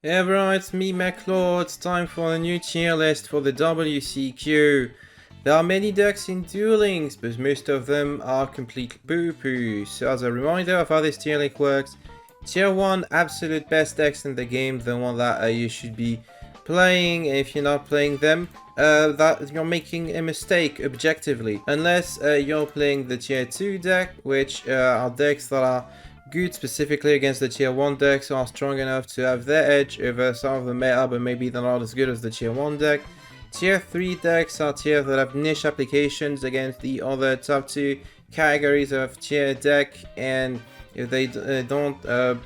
Hey everyone, it's me, McLaw. It's time for a new tier list for the WCQ. There are many decks in Duel Links, but most of them are complete poo-poo. So as a reminder of how this tier list works, tier 1, absolute best decks in the game, the one that you should be playing. If you're not playing them, that you're making a mistake objectively. Unless you're playing the tier 2 deck, which are decks that are good specifically against the tier 1 decks, are strong enough to have their edge over some of the meta, but maybe they're not as good as the tier 1 deck. Tier 3 decks are tiers that have niche applications against the other top 2 categories of tier deck, and if they don't,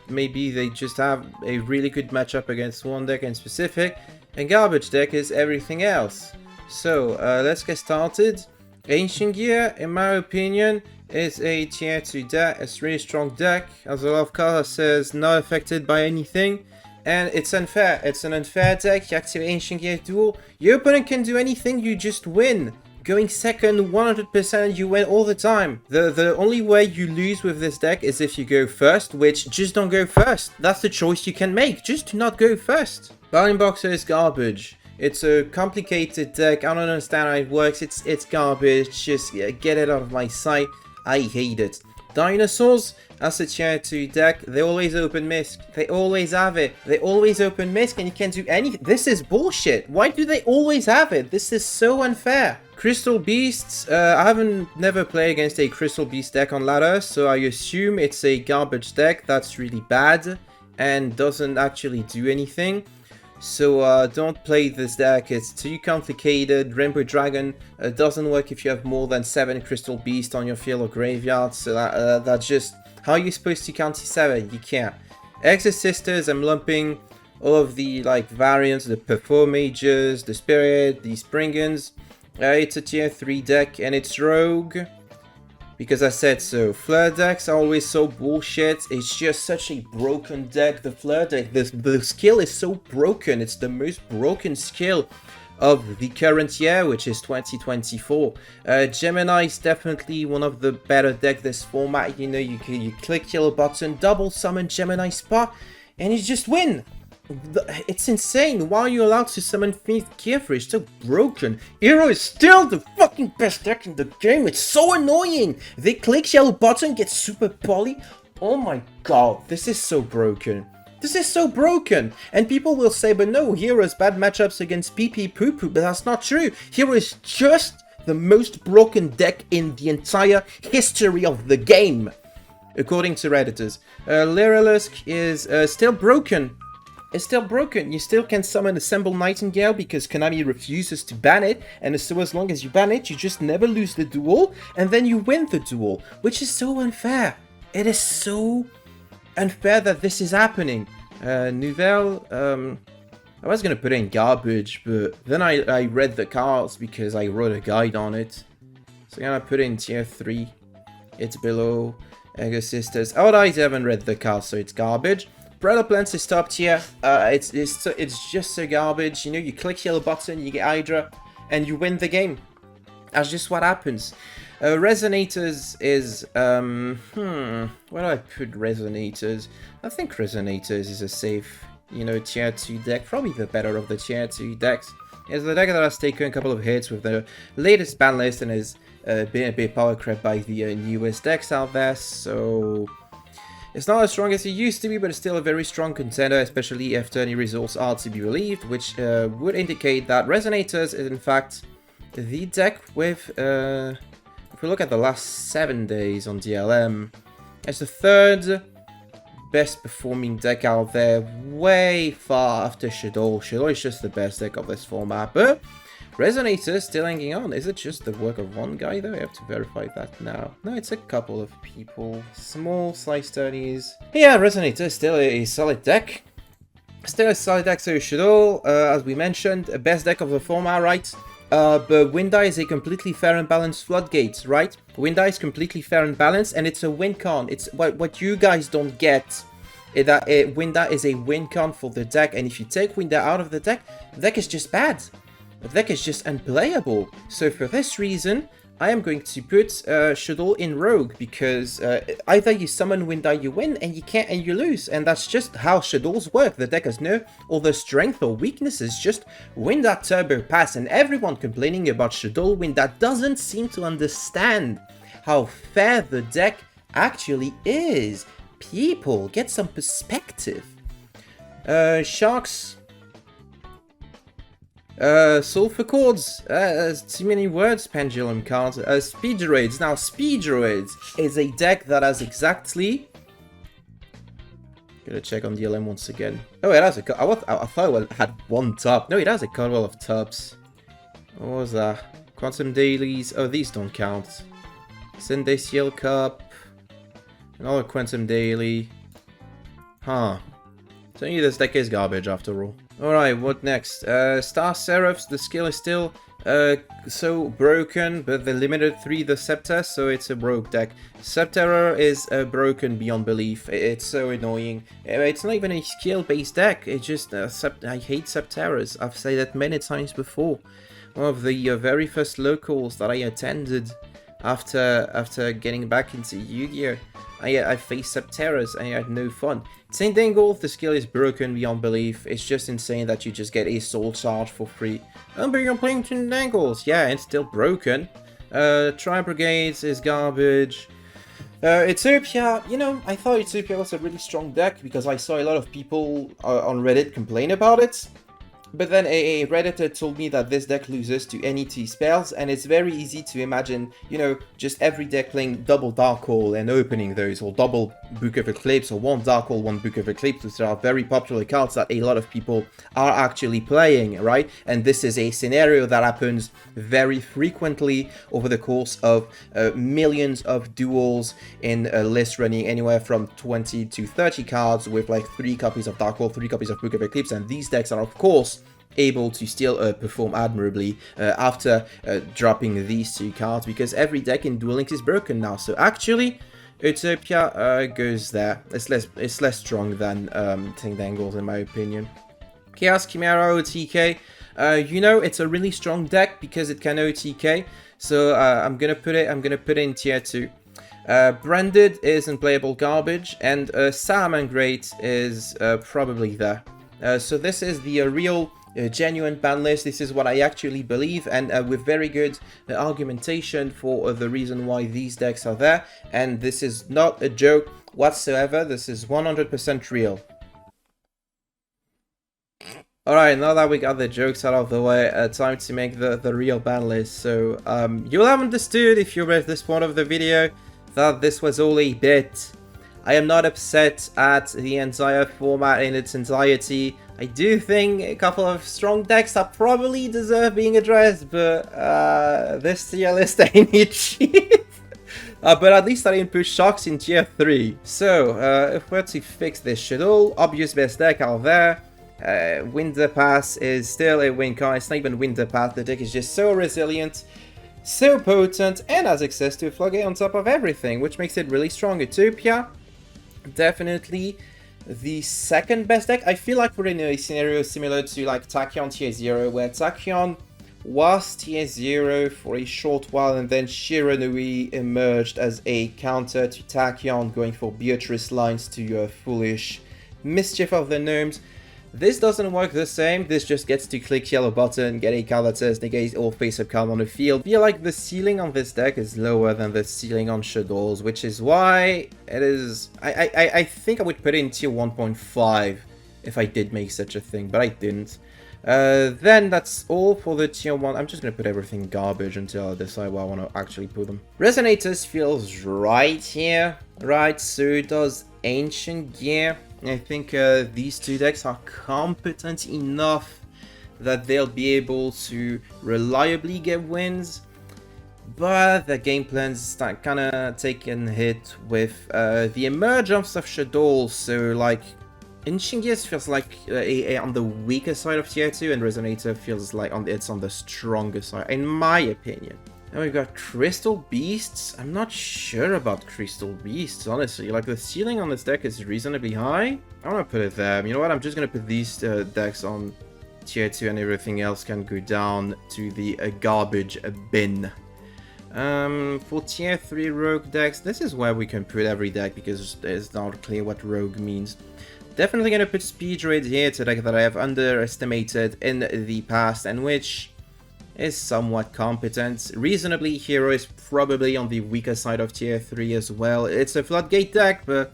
maybe they just have a really good matchup against one deck in specific, and garbage deck is everything else. So let's get started. Ancient Gear, in my opinion, is a tier 2 deck. It's a really strong deck, as a lot of cards says, not affected by anything. And it's unfair. It's an unfair deck. You activate Ancient Gear Duel, your opponent can do anything, you just win. Going second 100%, you win all the time. The only way you lose with this deck is if you go first, which just don't go first. That's the choice you can make, just do not go first. Battling Boxer is garbage. It's a complicated deck, I don't understand how it works, it's garbage, just get it out of my sight. I hate it. Dinosaurs, that's a tier 2 deck. They always open Misc. They always have it. They always open Misc and you can't do anything. This is bullshit. Why do they always have it? This is so unfair. Crystal Beasts, I haven't never played against a Crystal Beast deck on ladder, so I assume it's a garbage deck that's really bad and doesn't actually do anything. So don't play this deck, it's too complicated. Rainbow Dragon doesn't work if you have more than 7 Crystal Beasts on your field or graveyard, so that's just... How are you supposed to counter 7? You can't. Exorcisters, I'm lumping all of the variants, the Perform Mages, the Spirit, the Springans. It's a tier 3 deck and it's rogue. Because I said so. Flare decks are always so bullshit. It's just such a broken deck. The Flare deck, the skill is so broken. It's the most broken skill of the current year, which is 2024. Gemini is definitely one of the better decks this format. You know, you click yellow button, double summon Gemini Spa, and you just win. It's insane. Why are you allowed to summon Fiend Kefir? It's so broken. Hero is still the fucking best deck in the game. It's so annoying. They click yellow button, get super poly. Oh my god, this is so broken. This is so broken. And people will say, but no, Hero has bad matchups against PP Poo Poo, but that's not true. Hero is just the most broken deck in the entire history of the game, according to Redditors. Lyrilisk is still broken. It's still broken. You still can summon Assemble Nightingale because Konami refuses to ban it, and so as long as you ban it, you just never lose the duel, and then you win the duel, which is so unfair. It is so unfair that this is happening. Nouvelle, I was gonna put it in garbage, but then I read the cards because I wrote a guide on it. So I'm gonna put it in tier 3. It's below Ego Sisters. Oh, I haven't read the cards, so it's garbage. Bridal Plants is top tier. It's just so garbage. You know, you click yellow button, you get Hydra, and you win the game. That's just what happens. Resonators is where do I put Resonators? I think Resonators is a safe, you know, tier 2 deck. Probably the better of the tier 2 decks. It's the deck that has taken a couple of hits with the latest ban list and is being a bit power crept by the newest decks out there. So it's not as strong as it used to be, but it's still a very strong contender, especially after any results are to be relieved, which would indicate that Resonators is in fact the deck with, if we look at the last 7 days on DLM, it's the 3rd best performing deck out there, way far after Shadoll. Shadoll is just the best deck of this format, but Resonator still hanging on. Is it just the work of one guy though? I have to verify that now. No, it's a couple of people. Small slice turnies. Yeah, Resonator is still a solid deck. Still a solid deck, so Shadoll, as we mentioned, a best deck of the format, right? But Winda is a completely fair and balanced floodgate, right? Winda is completely fair and balanced, and it's a win con. It's what you guys don't get is that Winda is a win con for the deck, and if you take Winda out of the deck is just bad. The deck is just unplayable. So for this reason, I am going to put Shadoll in Rogue, because either you summon win die, you win, and you can't, and you lose, and that's just how Shadolls work. The deck has no other strength or weaknesses, just win that turbo pass, and everyone complaining about Shadoll win that doesn't seem to understand how fair the deck actually is. People, get some perspective. Sharks. Sulfur Chords, too many words, Pendulum cards. Speed Druids. Now, Speed Druids is a deck that has exactly... Gotta check on the LM once again. Oh, it has a... I thought it had one top. No, it has a Cardwell of Tubs. What was that? Quantum Dailies. Oh, these don't count. Sunday Seal Cup. Another Quantum Daily. Huh. So this deck is garbage after all. Alright, what next? Star Seraphs, the skill is still so broken, but they limited 3 the Scepter, so it's a broke deck. Subterror is broken beyond belief. It's so annoying. It's not even a skill-based deck, it's just, I hate Subterrors. I've said that many times before. One of the very first locals that I attended after getting back into Yu-Gi-Oh! I faced Subterrors and I had no fun. Saint Dangle, the skill is broken beyond belief. It's just insane that you just get a soul charge for free. Oh, but you're playing Saint Dangles. Yeah, it's still broken. Tri Brigades is garbage. Utopia, you know, I thought Utopia was a really strong deck because I saw a lot of people on Reddit complain about it. But then a Redditor told me that this deck loses to any 2 spells, and it's very easy to imagine, you know, just every deck playing double Dark Hole and opening those, or double Book of Eclipse, or one Dark Hole, one Book of Eclipse, which are very popular cards that a lot of people are actually playing, right? And this is a scenario that happens very frequently over the course of millions of duels in a list running anywhere from 20 to 30 cards with like 3 copies of Dark Hole, 3 copies of Book of Eclipse, and these decks are of course able to still perform admirably after dropping these 2 cards, because every deck in Duel Links is broken now. So actually, Utopia goes there. It's less strong than Saint Dangles in my opinion. Chaos Chimera OTK. You know, it's a really strong deck because it can OTK. So I'm gonna put it in tier 2. Branded is unplayable garbage, and Salamangreat is probably there. So this is the real genuine ban list. This is what I actually believe, and with very good argumentation for the reason why these decks are there. And this is not a joke whatsoever. This is 100% real. Alright, now that we got the jokes out of the way, time to make the real ban list. So you'll have understood if you're at this point of the video that this was all a bit. I am not upset at the entire format in its entirety. I do think a couple of strong decks that probably deserve being addressed, but this tier list ain't it shit. But at least I didn't push Sharks in tier 3. So, if we're to fix this Shadoll, obvious best deck out there. Winter Pass is still a win card. It's not even Winter Pass. The deck is just so resilient, so potent, and has access to a Floodgate on top of everything, which makes it really strong. Utopia, definitely the second best deck. I feel like we're in a scenario similar to like Tachyon tier 0, where Tachyon was tier 0 for a short while, and then Shiranui emerged as a counter to Tachyon, going for Beatrice lines to your foolish Mischief of the Gnomes. This doesn't work the same. This just gets to click yellow button, get a card that says negate all face-up card on the field. I feel like the ceiling on this deck is lower than the ceiling on Shadolls, which is why it is... I think I would put it in tier 1.5 if I did make such a thing, but I didn't. Then that's all for the tier 1. I'm just going to put everything garbage until I decide where I want to actually put them. Resonators feels right here, right? So does Ancient Gear. I think these 2 decks are competent enough that they'll be able to reliably get wins, but the game plans start kind of taking a hit with the emergence of Shadoll. So like, Ancient Gears feels like on the weaker side of tier 2, and Resonator feels like it's on the stronger side, in my opinion. Now we've got Crystal Beasts. I'm not sure about Crystal Beasts, honestly. Like, the ceiling on this deck is reasonably high. I want to put it there. You know what? I'm just going to put these decks on tier 2, and everything else can go down to the garbage bin. For tier 3 rogue decks, this is where we can put every deck because it's not clear what rogue means. Definitely gonna put Speed Raid here, it's a deck that I have underestimated in the past and which is somewhat competent. Reasonably, Hero is probably on the weaker side of tier 3 as well. It's a Floodgate deck, but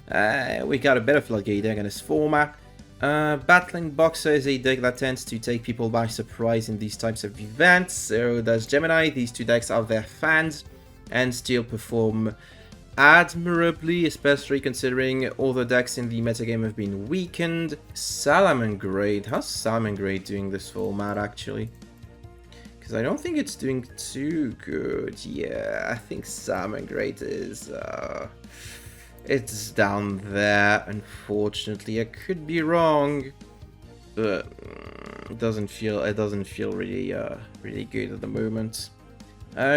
we got a better Floodgate deck in this format. Battling Boxer is a deck that tends to take people by surprise in these types of events. So does Gemini. These two decks are their fans and still perform admirably, especially considering all the decks in the metagame have been weakened. Salamangreat. How's Salamangreat doing this format actually? Because I don't think it's doing too good. Yeah, I think Salamangreat is it's down there, unfortunately. I could be wrong, but it doesn't feel really really good at the moment.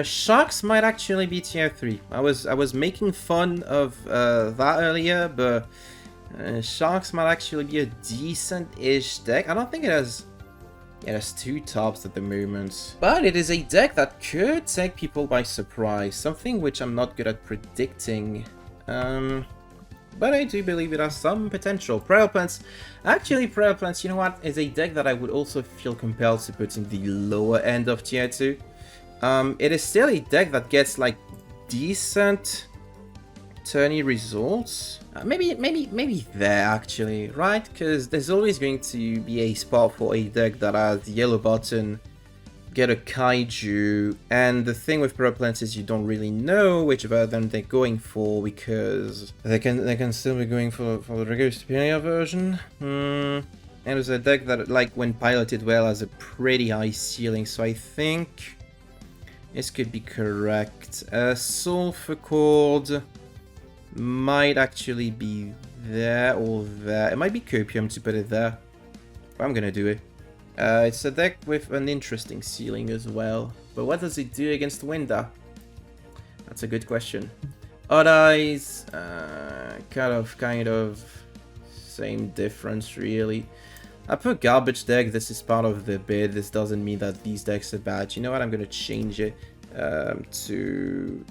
Sharks might actually be tier 3. I was making fun of that earlier, but Sharks might actually be a decent-ish deck. I don't think it has two tops at the moment, but it is a deck that could take people by surprise, something which I'm not good at predicting. But I do believe it has some potential. Prayer Plants. Actually, Prayer Plants, you know what, is a deck that I would also feel compelled to put in the lower end of tier 2. It is still a deck that gets like decent tourney results. Maybe there actually, right? Because there's always going to be a spot for a deck that has yellow button, get a Kaiju, and the thing with Prayer Plants is you don't really know which version they're going for because they can still be going for the regular superior version. And it's a deck that, like, when piloted well, has a pretty high ceiling, so I think this could be correct. Sulfur Cord might actually be there or there. It might be Copium to put it there, but I'm gonna do it. It's a deck with an interesting ceiling as well, but what does it do against Winda? That's a good question. Odd Eyes, kind of same difference really. I put Garbage Deck, this is part of the bid, this doesn't mean that these decks are bad. You know what, I'm gonna change it to...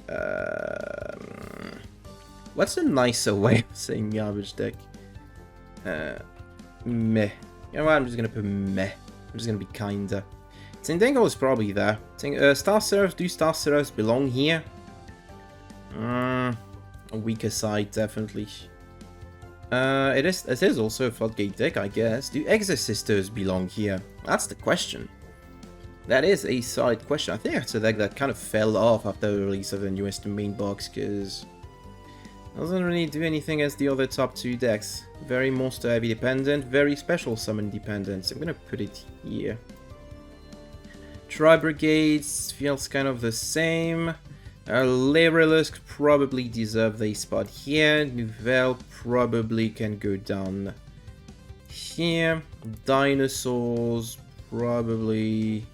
what's a nicer way of saying Garbage Deck? Meh. You know what, I'm just gonna put meh. I'm just gonna be kinder. Tindango is probably there. Star Seraphs, do Star Seraphs belong here? A weaker side, definitely. It is also a Floodgate deck, I guess. Do Exorcisters belong here? That's the question. That is a solid question. I think it's a deck that kind of fell off after the release of the newest main box, because it doesn't really do anything as the other top two decks. Very monster heavy dependent, very special summon dependent. So I'm gonna put it here. Tri Brigades feels kind of the same. Laerylusk probably deserves a spot here. Nouvelle probably can go down here. Dinosaurs probably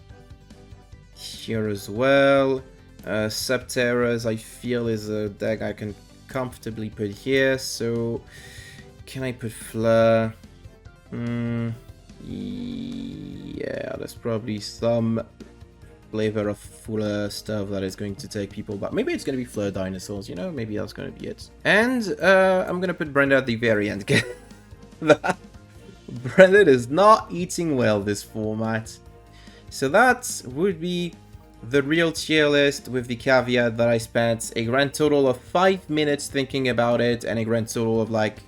here as well. Subterras I feel is a deck I can comfortably put here. So can I put Fleur? Yeah, there's probably some flavor of fuller stuff that is going to take people, but maybe it's going to be Fleur Dinosaurs, you know, maybe that's going to be it. And I'm going to put Brenda at the very end. Brenda is not eating well this format. So that would be the real tier list, with the caveat that I spent a grand total of 5 minutes thinking about it and a grand total of like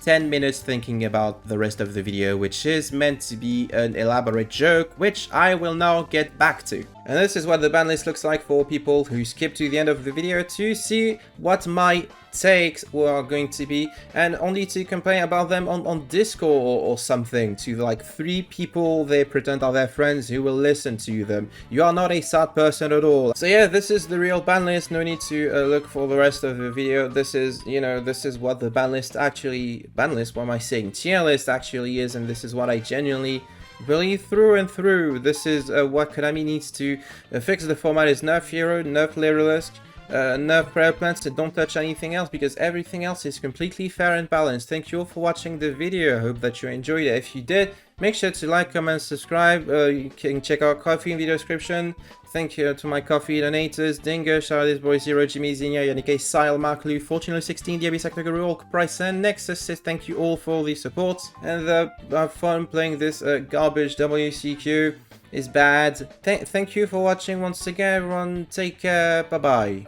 10 minutes thinking about the rest of the video, which is meant to be an elaborate joke, which I will now get back to. And this is what the ban list looks like for people who skip to the end of the video to see what my takes were going to be, and only to complain about them on Discord or something to like 3 people they pretend are their friends who will listen to them. You are not a sad person at all. So yeah, this is the real ban list. No need to look for the rest of the video. This is, you know, this is what the ban list, what am I saying? Tier list actually is, and this is what I genuinely believe through and through. This is what Konami needs to fix. The format is nerf Hero, nerf Laerylusk, nerf prayer plants and don't touch anything else because everything else is completely fair and balanced. Thank you all for watching the video. I hope that you enjoyed it. If you did, make sure to like, comment, subscribe. You can check out Coffee in the description. Thank you to my coffee donators: Dinger, Charlotte Boy, Zero, Jimmy, Zinnia, Yannick, Sile, Mark, Lou, Fortuno 16, Diaby, Saknaguru, Orc, Price, and Nexus says thank you all for the support. And have fun playing this garbage WCQ is bad. Thank you for watching once again, everyone. Take care. Bye bye.